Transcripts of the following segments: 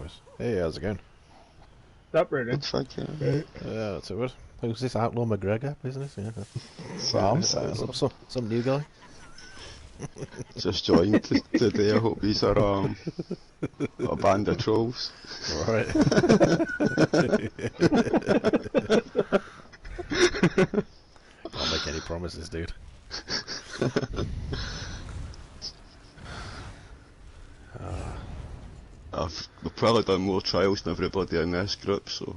boys. Hey, how's it going? Up, Brendan. Looks like Yeah, that's it. Who's this Outlaw McGregor business? Yeah. Some new guy. just joined today. I hope these are a band of trolls. Right. Can't make any promises, dude. I've probably done more trials than everybody in this group, so.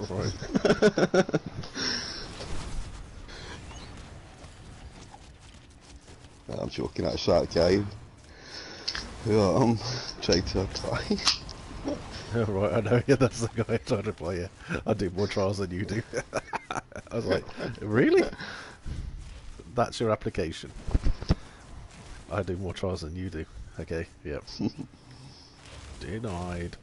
Right. I'm joking, that's that guy who tried to apply. Right, I know. Yeah, that's the guy trying to play. Yeah, I do more trials than you do. I was like, really? That's your application? I do more trials than you do. Okay, yep. Denied.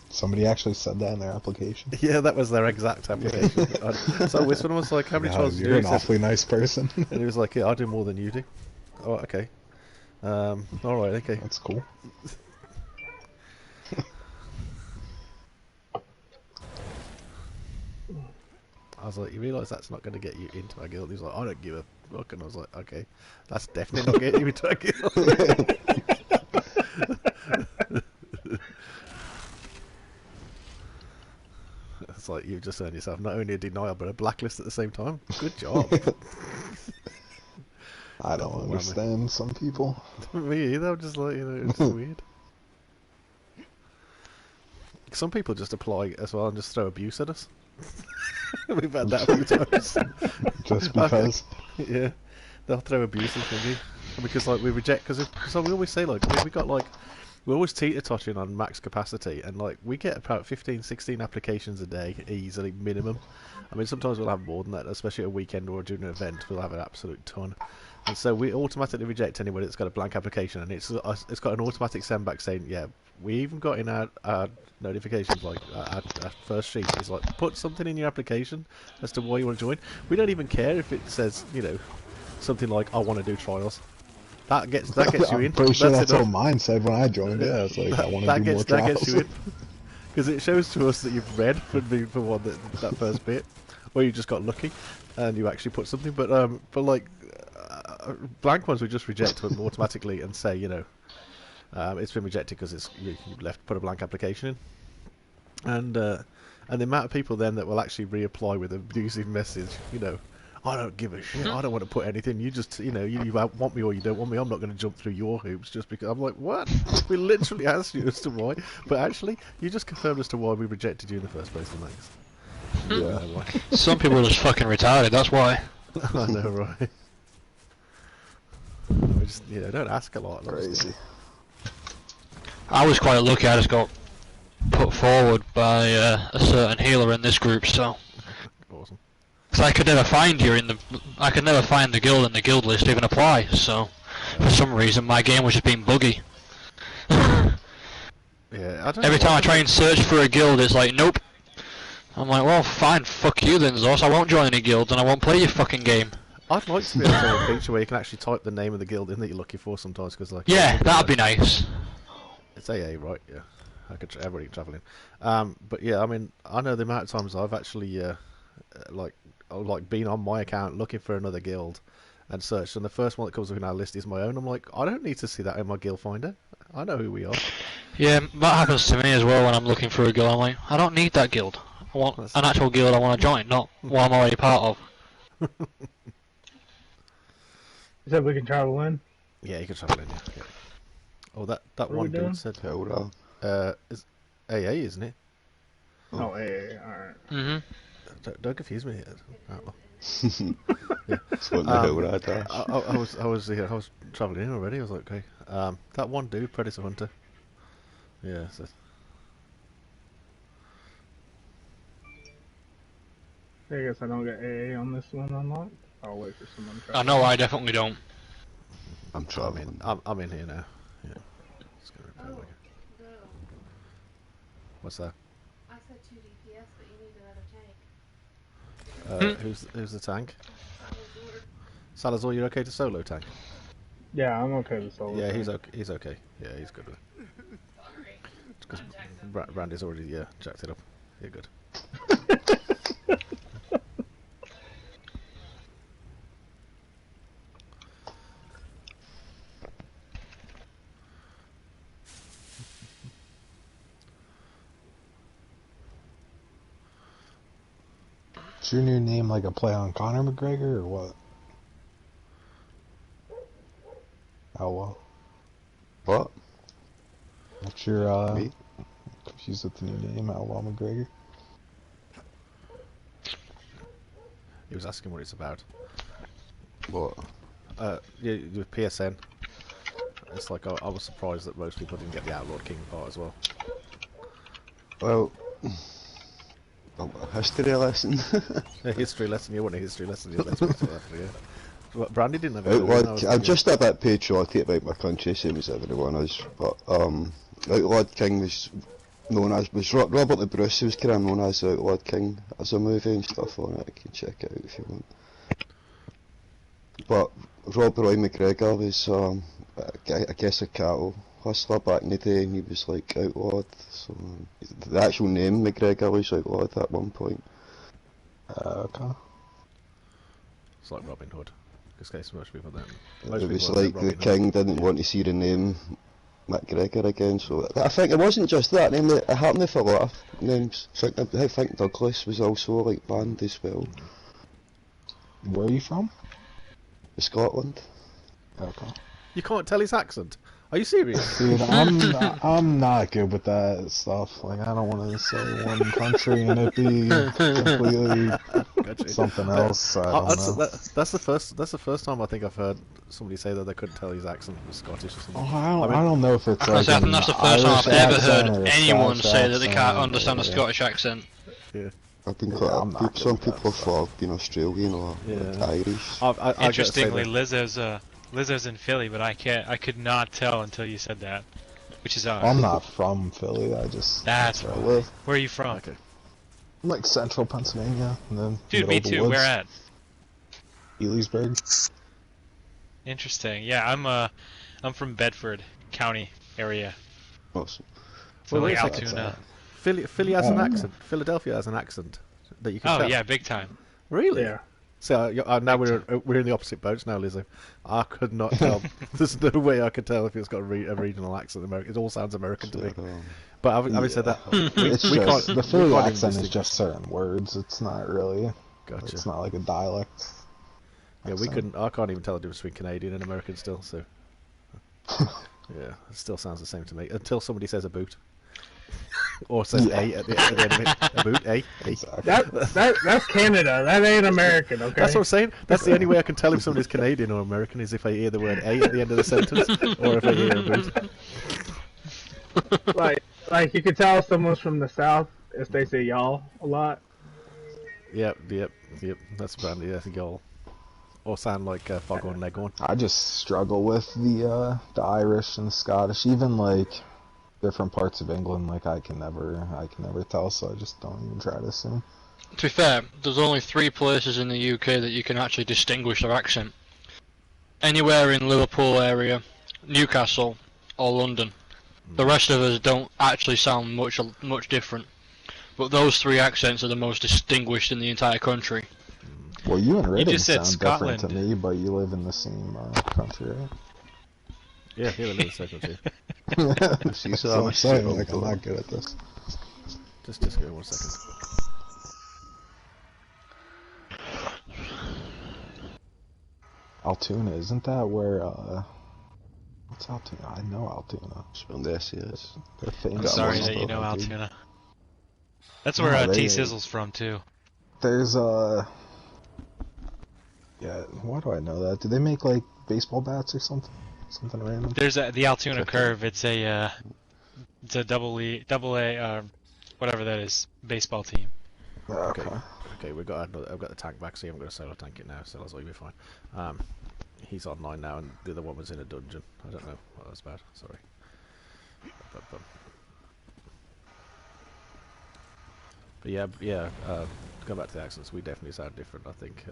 Somebody actually said that in their application. Yeah, that was their exact application. So this one was like, how many trials do you do? You're an awfully nice person. And he was like, yeah, I do more than you do. Oh, okay. Alright, okay. That's cool. I was like, you realise that's not going to get you into a guild? He was like, I don't give a fuck. And I was like, okay, that's definitely not getting you into a guild. It's like, you've just earned yourself not only a denial, but a blacklist at the same time. Good job. I don't understand some people. Me either, I'm just like, it's weird. Some people just apply as well and just throw abuse at us. We've had that a few times. Just because. Yeah, they'll throw abuse at you because like we reject because so we always say like we got like we're always teeter-tottering on max capacity and like we get about 15-16 applications a day easily minimum. I mean sometimes we'll have more than that, especially at a weekend or during an event we'll have an absolute ton. And so we automatically reject anybody that's got a blank application, and it's got an automatic send back saying, yeah, we even got in our notifications, like our first sheet is like, put something in your application as to why you want to join. We don't even care if it says, something like, I want to do trials. That gets you in. I'm pretty sure that's what mine said when I joined it. I was like, I want to do more trials. That gets you in. Because it shows to us that you've read for one that first bit, or you just got lucky and you actually put something. But like blank ones we just reject automatically and say, it's been rejected because you put a blank application in. And the amount of people then that will actually reapply with an abusive message, I don't give a shit. I don't want to put anything. You just, you want me or you don't want me. I'm not going to jump through your hoops just because. I'm like, what? We literally asked you as to why, but actually, you just confirmed as to why we rejected you in the first place. Yeah. Some people are just fucking retarded. That's why. I know, right? We just, don't ask a lot. Crazy. I was quite lucky. I just got put forward by a certain healer in this group, so. Awesome. Because I could never find I could never find the guild in the guild list to even apply. So, for some reason, my game was just being buggy. Yeah. Every time I try and search for a guild, it's like, nope. I'm like, well, fine, fuck you then, Zos. I won't join any guilds and I won't play your fucking game. I'd like to be able to have a feature where you can actually type the name of the guild in that you're looking for sometimes, because like yeah, that'd be nice. It's AA, right? Yeah, everybody can travel in. But yeah, I mean, I know the amount of times I've actually like been on my account looking for another guild and searched, and the first one that comes up in our list is my own. I'm like, I don't need to see that in my guild finder. I know who we are. Yeah, that happens to me as well when I'm looking for a guild. I'm like, I don't need that guild. I want an actual guild I want to join, not one I'm already part of. You said we can travel in? Yeah, you can travel in, yeah. Oh, that one dude said... it's AA, isn't it? Oh, AA, alright. Mm-hmm. Don't confuse me. Yeah. I was travelling in already. I was like, okay. That one dude, Predator Hunter. Yeah, so... I guess I don't get AA on this one unlocked. I'll wait for someone to try. I know I definitely don't. I'm traveling. I'm in here now. Yeah. Let's go repair What's that? I said 2 DPS, but you need another tank. Who's the tank? Salazar, you're okay to solo tank? Yeah, I'm okay with solo. Yeah, tank. he's okay. He's okay. Yeah, he's good with it. Because Brandy's already jacked it up. You're good. Is your new name like a play on Conor McGregor or what? Oh well. What? What's your Me? confused with the new name, Outlaw McGregor? He was asking what it's about. What? Yeah, with PSN. It's like I was surprised that most people didn't get the Outlawed King part as well. Well, a history lesson. A history lesson. You want a history lesson? Yeah, that's what yeah. But Brandy didn't have it. Outlawed, I'm just a bit patriotic about my country, same as everyone is. But Outlawed King was known as Robert the Bruce was kind of known as Outlawed King as a movie and stuff on it. You can check it out if you want. But Rob Roy McGregor was I guess a cattle hustler back in the day, and he was like outlawed. So the actual name McGregor was outlawed at one point. Okay. It's like Robin Hood. Because most people don't. It was like the king didn't want to see the name McGregor again, so I think it wasn't just that name, it happened with a lot of names. I think Douglas was also like banned as well. Where are you from? Scotland. Okay. You can't tell his accent. Are you serious? Dude, I'm not good with that stuff. Like, I don't want to say one country and it be completely Gotcha. something else. I don't know. That's the first time I think I've heard somebody say that they couldn't tell his accent was Scottish or something. Oh, I don't know if it's I like think that's the first time I've ever heard or a anyone Scottish say that they can't accent, understand a yeah. Scottish accent. Yeah. I've been Yeah, quite. I'm not Some good with people that thought I've been Australian or like Yeah. Irish. I gotta say Interestingly, that- Lizzo's in Philly, but I could not tell until you said that, which is odd. I'm not from Philly. That's where I why. live. Where are you from? Okay. I'm like central Pennsylvania, and then Dude, middle me of the too. woods. Where at? Elysburg. Interesting. Yeah, I'm from Bedford County area. Awesome. So Well, like wait a second. Altoona. Philly has an Oh. accent. Philadelphia has an accent that you can Oh tell. yeah, big time. Really? Yeah. So now we're in the opposite boats now, Lizzo. I could not tell. There's no way I could tell if it's got a regional accent. It all sounds American to me. But having said that, It's we just can't. the Philly we can't even accent is distinguish. just certain words. It's not really. Gotcha. It's not like a dialect. Yeah, we accent. couldn't. I can't even tell the difference between Canadian and American still. So yeah, it still sounds the same to me until somebody says a boot. Or says Yeah. A at the end of it. A boot, A. Exactly. That's Canada. That ain't American. Okay. That's what I'm saying. That's the only way I can tell if somebody's Canadian or American is if I hear the word A at the end of the sentence, or if I hear a boot. like you can tell someone's from the South if they say y'all a lot. Yep. That's Brandy. That's a goal. Or sound like Foghorn Leghorn. I just struggle with the Irish and Scottish, even like different parts of England. Like I can never tell, so I just don't even try to assume. To be fair, there's only 3 places in the UK that you can actually distinguish their accent. Anywhere in Liverpool area, Newcastle, or London. The rest of us don't actually sound much different. But those 3 accents are the most distinguished in the entire country. Well, you and Reading just said sound different to Scotland. me, but you live in the same country, right? Yeah, here in the second too. See, so So I'm I'm saying, like, I'm not good at this. Just give me 1 second. Altoona, isn't that where, what's Altoona? I know Altoona. Spelled the SES. They're I'm famous. sorry one that you stuff, know dude. Altoona. That's No, where they- T Sizzle's from too. There's, yeah, why do I know that? Do they make, like, baseball bats or something? Something random? There's the Altoona Okay. Curve. It's a double A, whatever that is, baseball team. Okay. Okay, I've got the tank back, so I'm going to solo tank it now, so that's all you'll be fine. He's online now, and the other one was in a dungeon. I don't know what that's about. Sorry. But yeah. Going back to the accents, we definitely sound different. I think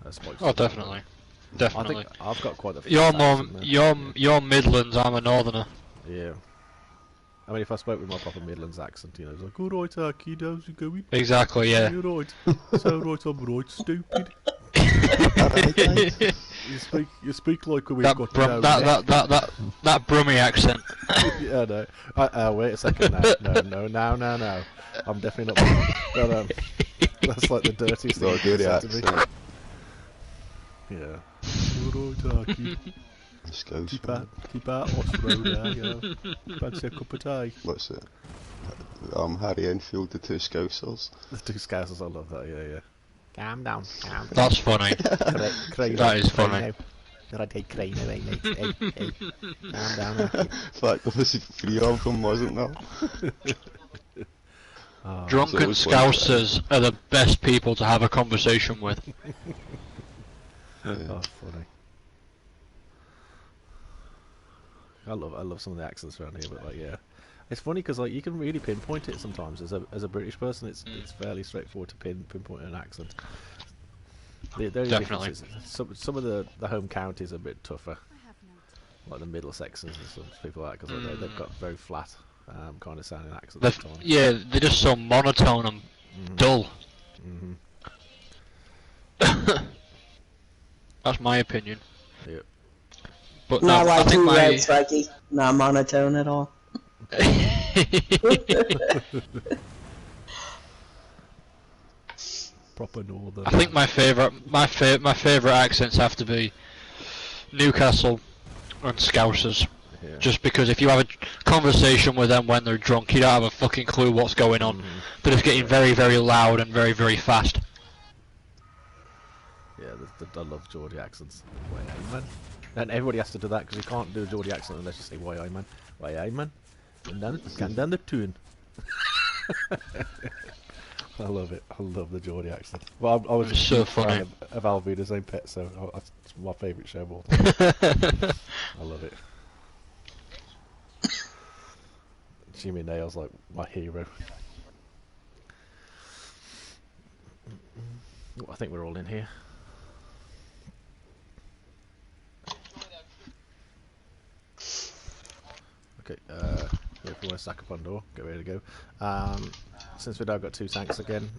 Spike's Oh, definitely, I definitely. think I've got quite a You're flat more, accent there. you're Midlands. I'm a Northerner. Yeah. I mean, if I spoke with my proper Midlands accent, you know, it's like, alright, kid, how's it going? Exactly, yeah. You're right. So right, I'm right, stupid. You speak like we've got no neck. That Brummie accent. Yeah, no. Wait a second now. I'm definitely not. But, that's like the dirtiest thing No, you can dirty say to me. accent. Yeah. Alright, kid. Scouse. Keep out what's the road there, you know. Fancy a cup of tea. What's it? Harry Enfield, the two Scousers. The two scousers, I love that, yeah. Calm down. That's funny. That is funny. Right, hey, Crane, hey, mate. Hey. Calm down, now. In fact, there was 3 of them, wasn't there? Drunken always one Scousers are the best people to have a conversation with. Oh, funny. I love some of the accents around here, but like, yeah, it's funny because like you can really pinpoint it sometimes as a British person. It's fairly straightforward to pinpoint an accent. The only Definitely. difference is some of the home counties are a bit tougher, like the Middlesexes and some people like that, because they've got very flat kind of sounding accents. At the time. Yeah, they're just so monotone and dull. That's my opinion. Yeah. But Not no, like I think you, my... right, Sparky? Not monotone at all. Proper northern. I think my favourite accents have to be Newcastle and Scousers. Yeah. Just because if you have a conversation with them when they're drunk, you don't have a fucking clue what's going on. They're just getting very, very loud and very, very fast. Yeah, I love Geordie accents. Why, man? And everybody has to do that because you can't do a Geordie accent unless you say why, man. Why, man? And then can down the tune. I love it. I love the Geordie accent. Well, I was It's just so a fan funny. of Alvida's own pet, so it's my favourite show of all time. I love it. Jimmy Nail's like my hero. I think we're all in here. Okay, if you want to stack up on door, get ready to go. Since we've now got 2 tanks again,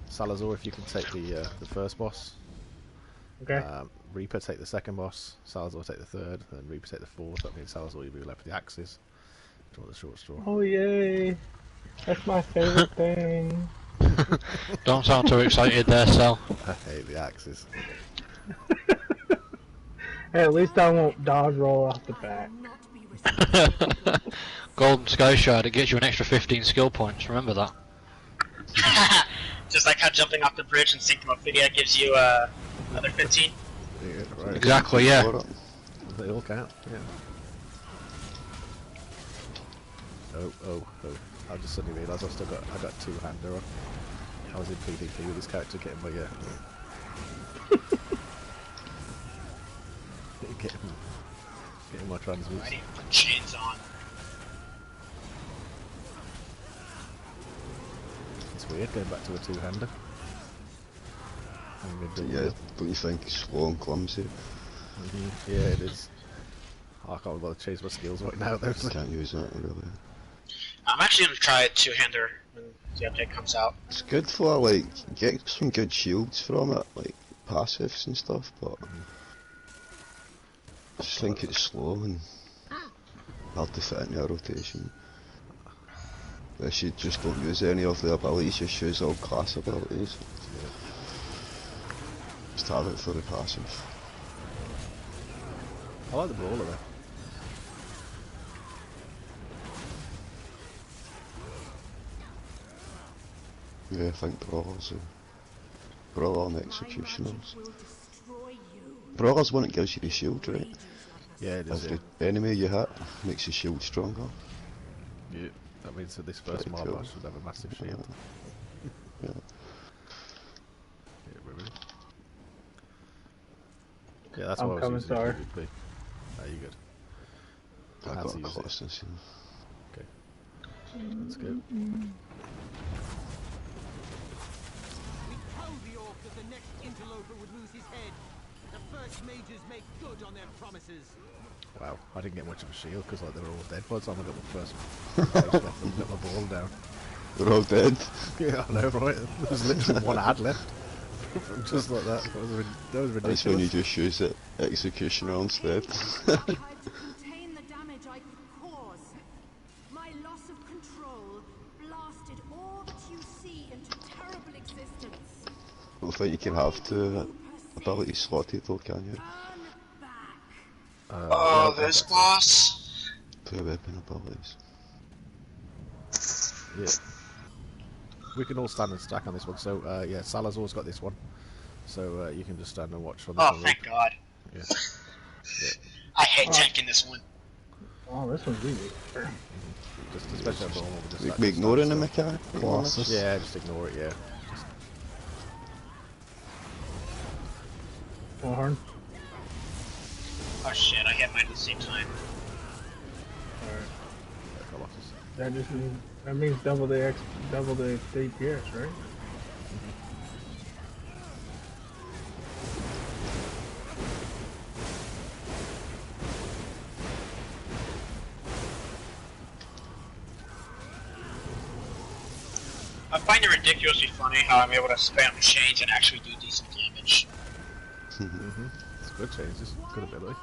Salazar, if you can take the first boss. Okay. Reaper take the second boss, Salazar take the third, and Reaper take the fourth. That means Salazar you'll be left with the axes. Draw the short straw. Oh yay! That's my favorite thing. Don't sound too excited there, Sal. I hate the axes. Hey, at least I won't dodge roll off the bat. Golden Sky Shard, it gets you an extra 15 skill points, remember that. Just like how jumping off the bridge and Synchromophilia gives you another 15. Yeah, right. Exactly, yeah. They all count, yeah. Oh. I just suddenly realised I got 2-hander on. I was in PvP with this character getting my getting my transmutes. I need to put chains on. It's weird going back to a 2-hander. Yeah, don't you think it's slow and clumsy? Yeah, it is. I can't bother to change my skills right now though. So. Can't use that really. I'm actually gonna try a 2-hander when the update comes out. It's good for like get some good shields from it, like passives and stuff, but I just think it's slow and hard to fit into a rotation. Unless you just don't use any of the abilities, just use all class abilities. Just have it for the passive. I like the brawler though. Yeah, I think Brawler and Executioners. Brawler's one that gives you the shield, right? Yeah, it is. Of the enemy you hit, makes your shield stronger. Yeah, that means that this first mob cool. should have a massive shield. Yeah. Yeah, that's I'm why I was coming, using Star. PvP. Are you good? I How got to use it. closeness, Okay. Let's go. interloper would lose his head. The first mages make good on their promises. Wow, I didn't get much of a shield because like they were all dead by the time I got my first page left and got my ball down. They're all dead. Yeah, I know, right? There was literally one ad left. Just like that. That was ridiculous. That's when you just use it executioner instead. I tried to contain the damage I could cause. My loss of control blasted all that you see into terrible existence. I don't think you can have two abilities slotted though, can you? Oh, this boss. Two weapon abilities. Yeah. We can all stand and stack on this one. So yeah, Salazar's got this one. So you can just stand and watch on this Oh, one. thank God. Yeah. Yeah. I hate tanking this one. Oh, this one's easy. Just especially on normal. Just We, that- we just ignoring the that mechanic? Colossus. Yeah, just ignore it. Yeah. Horn. Oh shit, I hit mine at the same time. Alright. Colossus. That means double the DPS, right? I find it ridiculously funny how I'm able to spam the chains and actually do decent damage. It's good changes. Good ability.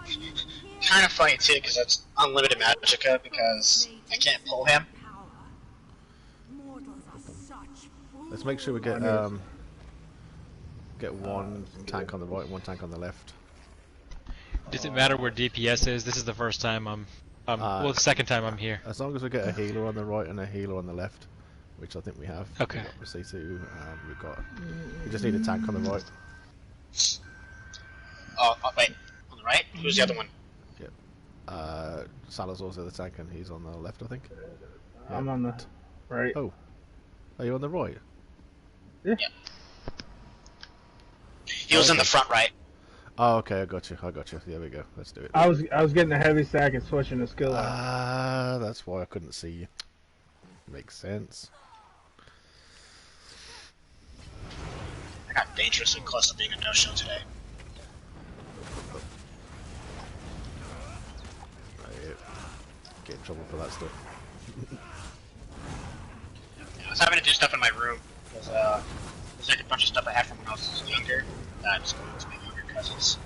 Kind of funny too, because that's unlimited magicka, because I can't pull him. Let's make sure we get one tank on the right and one tank on the left. Does it matter where DPS is? This is the first time well, the second time I'm here. As long as we get a healer on the right and a healer on the left, which I think we have. Okay. We've got the C2, we just need a tank on the right. Oh, wait, on the right? Who's the other one? Yep. Salazar's the other tank and he's on the left, I think. I'm on the right. Oh. Are you on the right? Yeah. He was in the front right. Oh, okay, I got you. There we go. Let's do it. I was getting a heavy stack and switching the skill out. Ah, that's why I couldn't see you. Makes sense. I got dangerously close to being a no-show today. Get in trouble for that stuff. I was having to do stuff in my room, because there's like a bunch of stuff I had from when I was younger, that I'm just going to my younger cousins.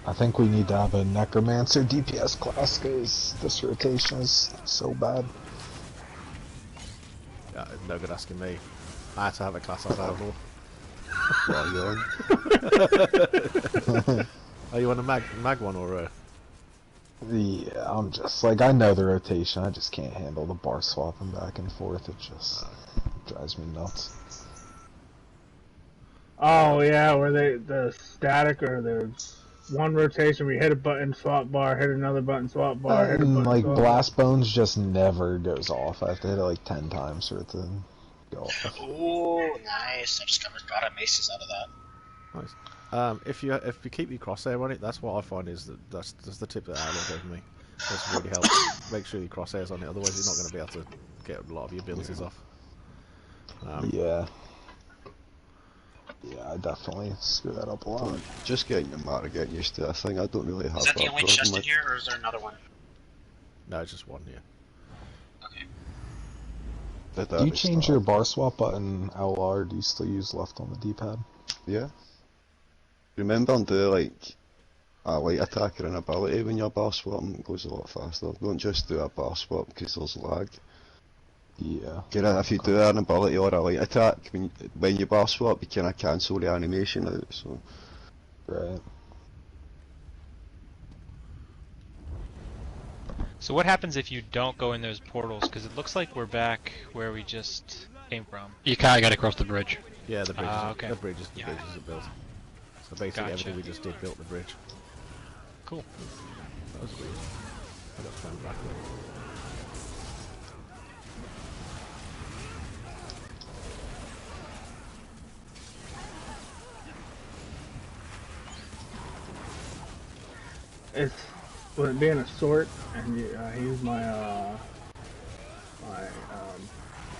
I think we need to have a Necromancer DPS class because this rotation is so bad. Yeah, no good asking me. I had to have a class on Daggerfall. Are you on a mag one or a... Yeah, I'm just like, I know the rotation, I just can't handle the bar swapping back and forth, it just drives me nuts. Oh yeah, where the static or the one rotation where you hit a button, swap bar, hit another button, swap bar, hit a button, like swap Blast Bones just never goes off. I have to hit it like 10 times for it to go off. Ooh, nice. I just got a maces out of that. Nice. If you keep your crosshair on it, that's what I find is that's the tip that Alan gave me. That's really helps. Make sure your crosshairs on it, otherwise you're not going to be able to get a lot of your abilities off. Yeah, I definitely screw that up a lot. Just getting the matter, getting used to it. I think I don't really have Is that the only problem chest in with- here, or is there another one? No, it's just one here. Okay. Did Do that you at change start. your bar swap button LR, or do you still use left on the D-pad? Yeah. Remember and do like a light attack or an ability when you're bar swapping, it goes a lot faster. Don't just do a bar swap because there's lag. Yeah. If you do an ability or a light attack, when you bar swap, you kind of cancel the animation out, so... Right. So what happens if you don't go in those portals? Because it looks like we're back where we just came from. You can't get across the bridge. Yeah, the bridge. Okay. The bridge is built. So basically, Gotcha. everything we just did built the bridge. Cool. That was weird. I got found back there. It's with it being a sort, and I use my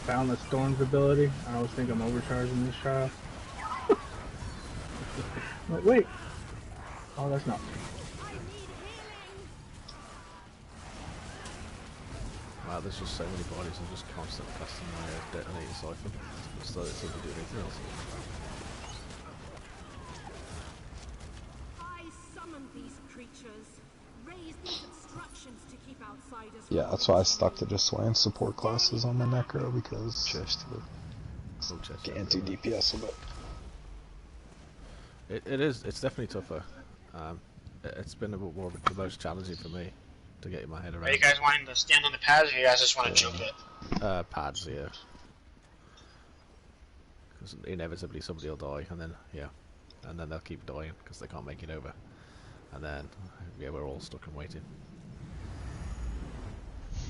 Boundless Storms ability. I always think I'm overcharging this trial. Like, wait. Oh, that's not. Wow, there's just so many bodies. I'm just constantly casting my detonator siphon. So it doesn't do anything else. I summoned these creatures. Raise these obstructions to keep outsiders. Yeah, that's why I stuck to just slaying support classes on my Necro, because Chest. can't do DPS a bit. It is. It's definitely tougher. It's been a bit more the most challenging for me to get my head around. Are you guys wanting to stand on the pads, or you guys just want to jump it? Pads, yeah. Because inevitably somebody will die, and then and then they'll keep dying because they can't make it over, and then we're all stuck and waiting.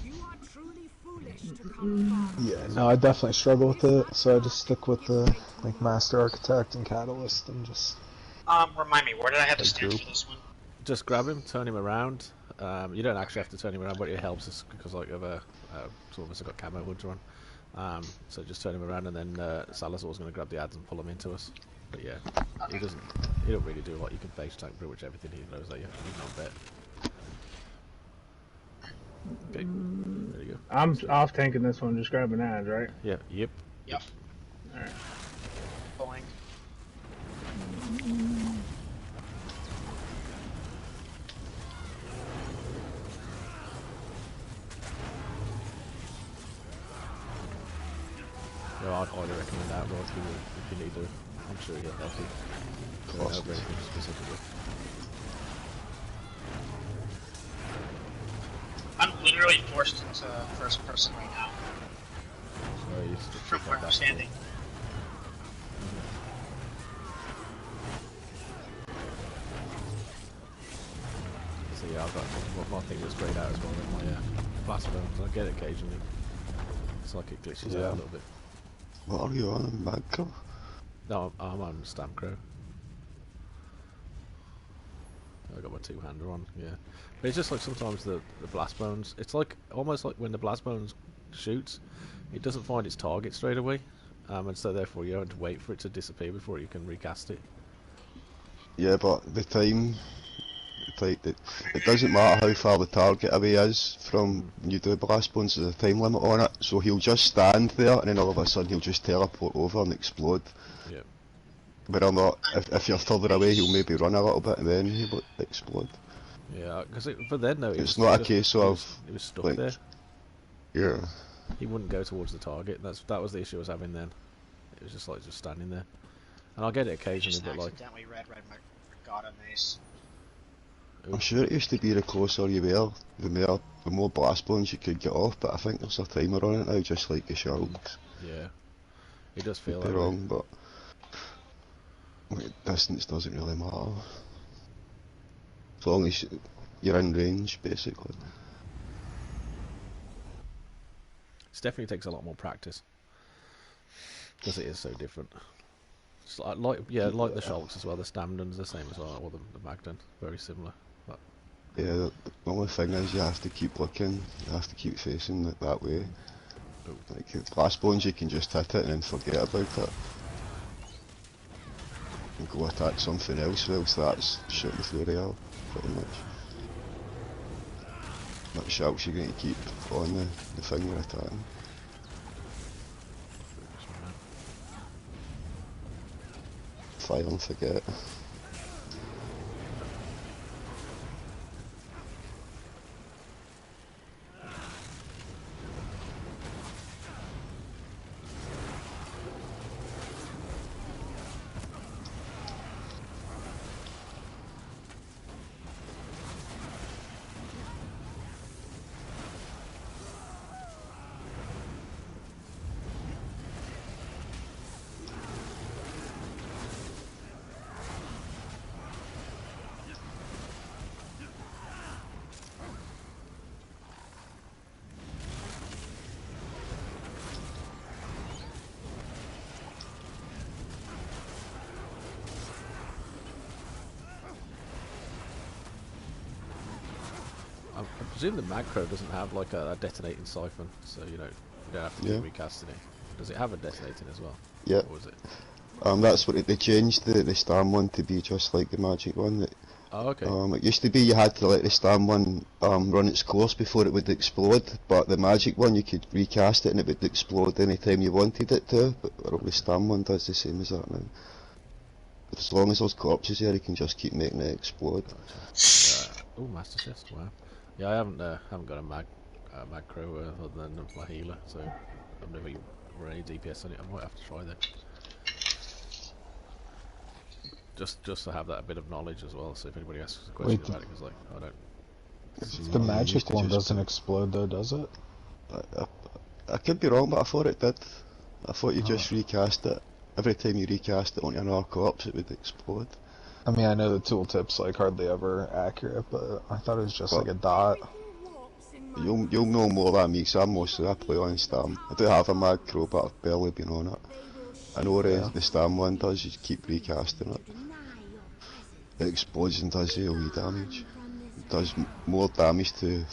You are truly foolish to come far. Yeah, no, I definitely struggle with it, so I just stick with the like Master Architect and Catalyst and just. Remind me, where did I have to stand for this one? Just grab him, turn him around. You don't actually have to turn him around, but it helps us because like of some of us have got camo hoods on. So just turn him around, and then Salazar's going to grab the ads and pull them into us. But yeah, he doesn't. He don't really do a lot. You can face tank pretty much everything. He knows that you can't bet. Okay, there you go. I'm off tanking this one, just grabbing ads, right? Yeah. Yep. Yep. Alright. Pulling. No, I'd highly recommend that, Rod, if you need to. I'm sure he'll help you. I don't know anything specifically. I'm literally forced into first person right now. So you just From where I'm standing. So yeah, I've got my thing was grayed out as well in my blast bones. I get it occasionally. It's like it glitches out a little bit. What are you on, Magco? No, I'm on Stamp Crow. I got my two-hander on, yeah. But it's just like sometimes the blast bones. It's like almost like when the blast bones shoots, it doesn't find its target straight away, and so therefore you have to wait for it to disappear before you can recast it. Yeah, but the time, it doesn't matter how far the target away is from you do blast bones. There's a time limit on it, so he'll just stand there, and then all of a sudden he'll just teleport over and explode. Yeah. Whether or not, if you're further away, he'll maybe run a little bit and then he'll explode. Yeah, because but then no, it's not a case of he was stuck like, there. Yeah. He wouldn't go towards the target. That was the issue I was having then. It was just like standing there, and I'll get it occasionally, but like. Accidentally read my Regatta Mace. I'm sure it used to be the closer you were, the more blast bones you could get off, but I think there's a timer on it now, just like the Shulks. Yeah, it does feel Could be that wrong, but like, distance doesn't really matter. As long as you're in range, basically. It definitely takes a lot more practice because it is so different. It's like the Shulks as well. The Stamden's the same as well, or the Magden, very similar. But yeah, the only thing is you have to keep looking. You have to keep facing it that way. Like blast bones, you can just hit it and then forget about it, and go attack something else. Whilst that's shooting through the air, pretty much. But Shulks, you're going to keep on the thing you're attacking. Fire and forget. presume the Magcro doesn't have like a detonating siphon, so you don't have to keep recasting it. Does it have a detonating as well? Yeah. Or was it? That's what they changed the Storm one to be just like the Magic one. Oh, okay. It used to be you had to let the Storm one run its course before it would explode, but the Magic one you could recast it and it would explode any time you wanted it to. But the Storm one does the same as that now. But as long as those corpses here, you can just keep making it explode. Oh, Master Chest! Wow. Yeah, I haven't got a Magcro other than my healer, so I've never run any DPS on it. I might have to try that. Just to have that bit of knowledge as well, so if anybody asks a question about it, because like I don't. The magic one doesn't explode though, does it? I could be wrong, but I thought it did. I thought you just recast it. Every time you recast it onto another corpse, it would explode. I mean, I know the tooltip's like hardly ever accurate, but I thought it was just like a dot. You'll know more than me, because I play on Storm. I do have a Magcro, but I've barely been on it. I know the Storm one does, you keep recasting it. It explodes and does AoE damage. It does more damage to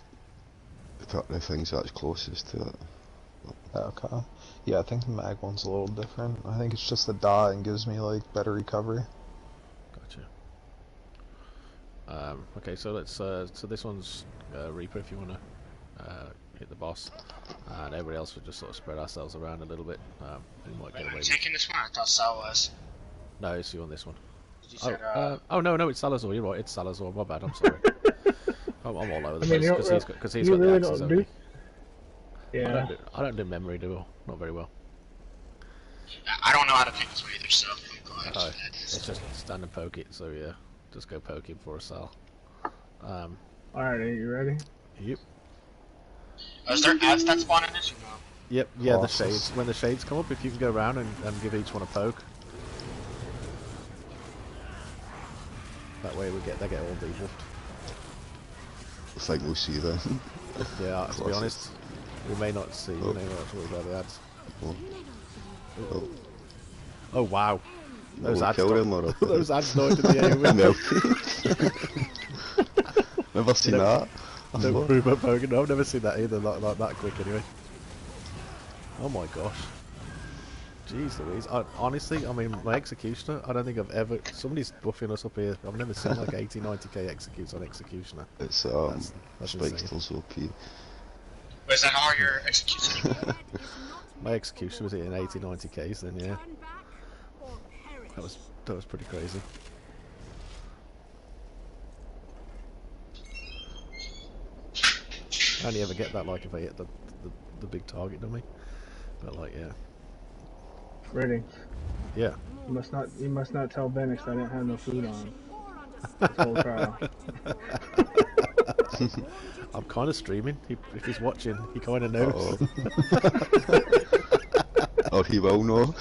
the things that's closest to it. Okay. Yeah, I think the mag one's a little different. I think it's just a dot and gives me like better recovery. Gotcha. Okay, so let's so this one's Reaper if you want to hit the boss, and everybody else will just sort of spread ourselves around a little bit. We might get away Are you taking this one? I thought Sal was. No, it's you on this one. You said, oh no, it's Salazar. You're right, it's Salazar. My bad. I'm sorry. I'm all over the place because he's got the axes only. Yeah. I don't do memory not very well. I don't know how to pick this one either, so I'm glad. It's just stand and poke it. So yeah, just go poke him for a Sal. Alright, are you ready? Yep. Is there ads that spawn in this or no? Yep. Yeah, the shades. When the shades come up, if you can go around and give each one a poke. That way they get all debuffed. I think we'll see then. Yeah, to be honest, we may not see. We may not worry about the ads. Oh wow! Those ads. Those ads started in the air. Never seen that. Don't worry about poking. No, I've never seen that either. Like that quick, anyway. Oh my gosh! Jeez Louise. Honestly, I mean, my Executioner, I don't think I've ever... Somebody's buffing us up here. I've never seen like 80, 90k executes on Executioner. It's, that's Spike's still OP. Wait, is that all your Executioner? My Executioner was hitting 80, 90ks then, yeah. That was pretty crazy. I only ever get that like if I hit the big target dummy. But like, yeah. Ready? Yeah. You must not tell Benix I didn't have no food on this whole trial. I'm kind of streaming. If he's watching, he kind of knows. Oh, he will know.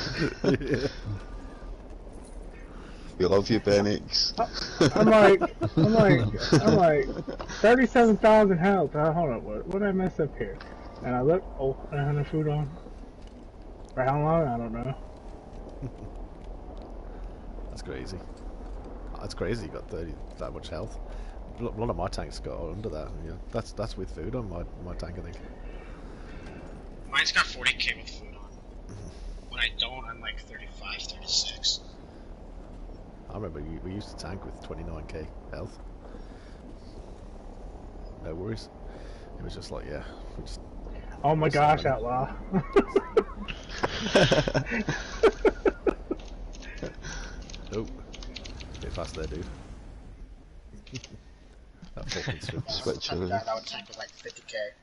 Yeah. We love you, Benix. I'm like 37,000 health. Hold on, what did I mess up here? And I look, oh, I don't have no food on. For how long? I don't know. That's crazy. That's crazy. You got that much health. A lot of my tanks got under that. Yeah, that's with food on my tank, I think. Mine's got 40k with food on. When I don't, I'm like 35, 36. I remember we used to tank with 29k health. No worries. It was just like, yeah. Oh my gosh, Outlaw. Oh, bit fast there, dude. That fucking switch. That would tank with like 50k.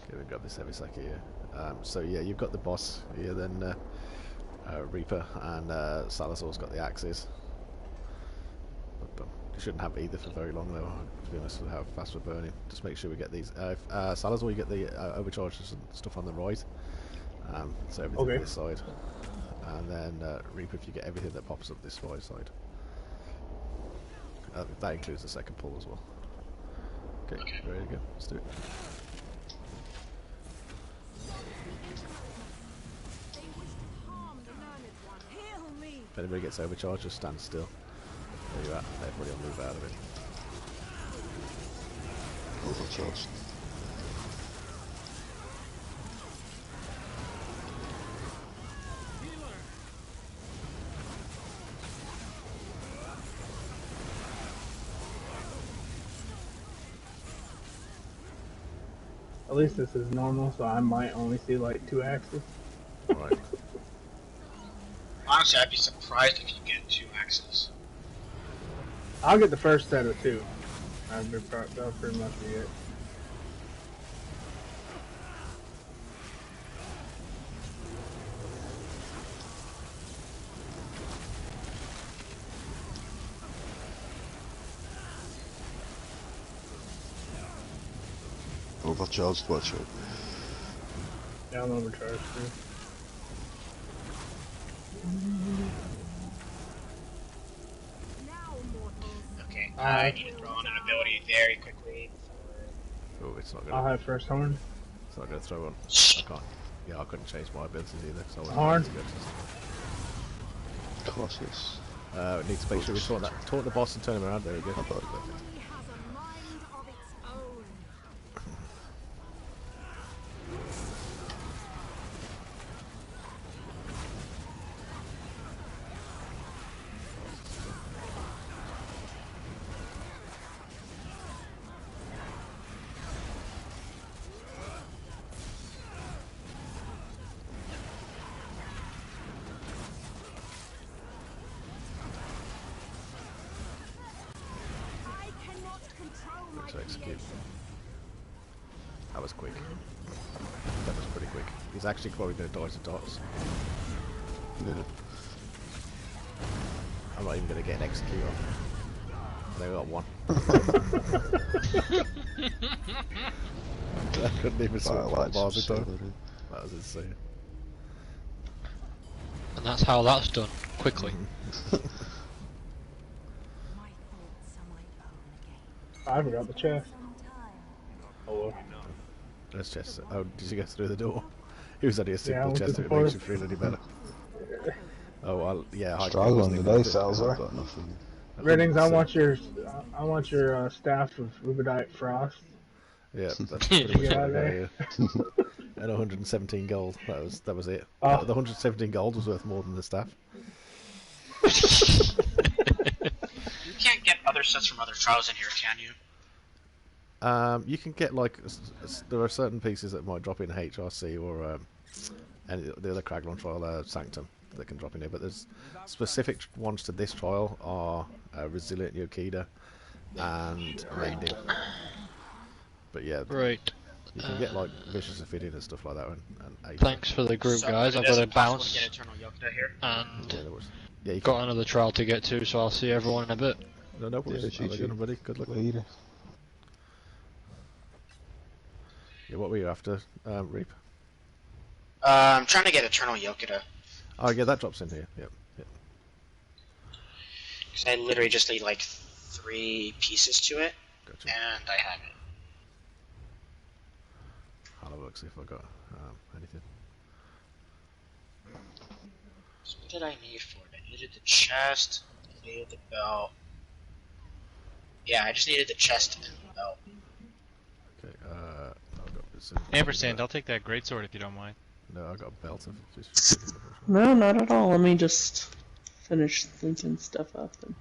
Okay, we grab this heavy sack here. So yeah, you've got the boss here, then Reaper and Salazar's got the axes. But you shouldn't have either for very long though, to be honest with how fast we're burning. Just make sure we get these. Salazar, you get the overcharges and stuff on the right. So everything on this side. And then Reaper, if you get everything that pops up this side. That includes the second pull as well. Okay, ready to go. Let's do it. They wish to harm the learned one. Heal me! If anybody gets overcharged, just stand still. There you're at. Everybody will move out of it. Overcharged. At least this is normal, so I might only see like 2 axes. Right. Honestly, I'd be surprised if you get 2 axes. I'll get the first set of 2. That'll pretty much be it. Overcharged, watch out. Yeah, I'm overcharged too. Okay, I need to throw on an ability very quickly. Oh, it's not I'll gonna. have first horn. It's not gonna throw on. I can't. Yeah, I couldn't change my abilities either. So I Horn. wasn't Cautious. it needs to make sure we taunt the boss and turn him around. There we go. Has a mind of its own. I cannot control my To execute. creation. That was quick. That was pretty quick. He's actually probably going to die to dots. Yeah. I'm not even going to get an execute on. They got one. I couldn't even swap Wow, that bars that's in time. celery. That was insane. And that's how that's done, quickly. My thoughts are my own again. I forgot the chest. Oh, well. Let's just. Oh, did you get through the door? It was only a Yeah, I simple went chest to if the it makes you forest. feel any better. Oh, well, yeah. I Struggling wasn't even today, looking. Salzar. I've got nothing. Riddings, I want your staff of Rubidite Frost. Yeah, that's pretty much Get out what I of got there. here. And 117 gold. That was it. Oh. The 117 gold was worth more than the staff. You can't get other sets from other trials in here, can you? You can get like there are certain pieces that might drop in HRC or and the other Craglon trial, Sanctum, that can drop in here. But there's specific ones to this trial are Resilient Yokida and Mending. But yeah, Right. you can get like Vicious Ophidian and stuff like that. And Thanks for the group, So, guys. it I've got to isn't possible bounce. to get Eternal Yokida here. And yeah, yeah, you got can. another trial to get to, so I'll see everyone in a bit. No, no worries. Yeah, Have a good one, buddy. Good luck. Later. Yeah, what were you after, Reap? I'm trying to get Eternal Yokida. Oh, yeah, that drops in here. Yep. Yep. Because I literally just need like 3 pieces to it, Gotcha. and I have it. I'll have a look, see if I got anything. So what did I need for it? I needed the chest, I needed the belt. Yeah, I just needed the chest and the belt. Okay, I've got this. Ampersand, I'll take that greatsword if you don't mind. No, I got a belt of just. No, not at all. Let me just finish linking stuff up. And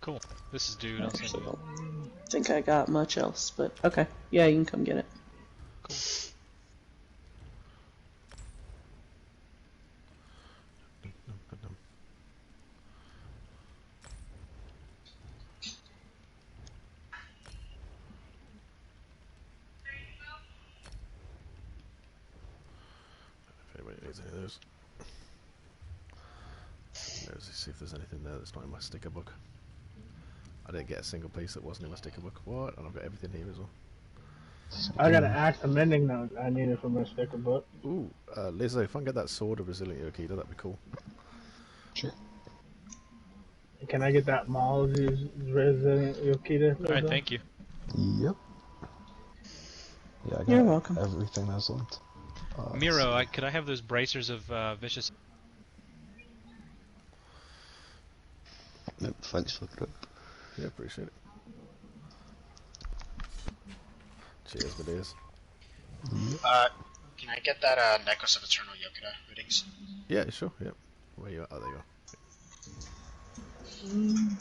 Cool. This is dude. I'll send so you. I don't think I got much else, but okay. Yeah, you can come get it. Cool. If anybody needs any of those. Let's see if there's anything there that's not in my sticker book. I didn't get a single piece that wasn't in my sticker book. What? And I've got everything here as well. I got an axe and mending note I needed from my sticker book. Ooh, Lizzo, if I can get that sword of Resilient Yokida, that'd be cool. Sure. Can I get that Mall's Resident Yokida? Alright, thank you. Yep. Yeah, I got You're welcome. everything that's linked. Miro, could I have those bracers of vicious? Yep, thanks for it. Yeah, appreciate it. Cheers, my dears. Can I get that Necklace of Eternal Yokuda readings? Yeah, sure. Yep. Where you at? Oh, there you are.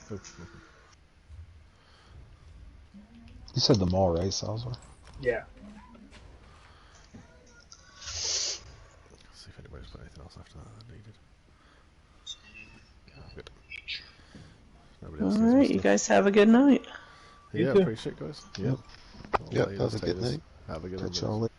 Cool. You said the mall, right, Salazar? Yeah. Let's see if anybody's got anything else after that I needed. Oh, good. Nobody else Alright, you guys have a good night. Yeah, too. appreciate it, guys. Yep. Yep, have a good night. Have a good Catch one. y'all later.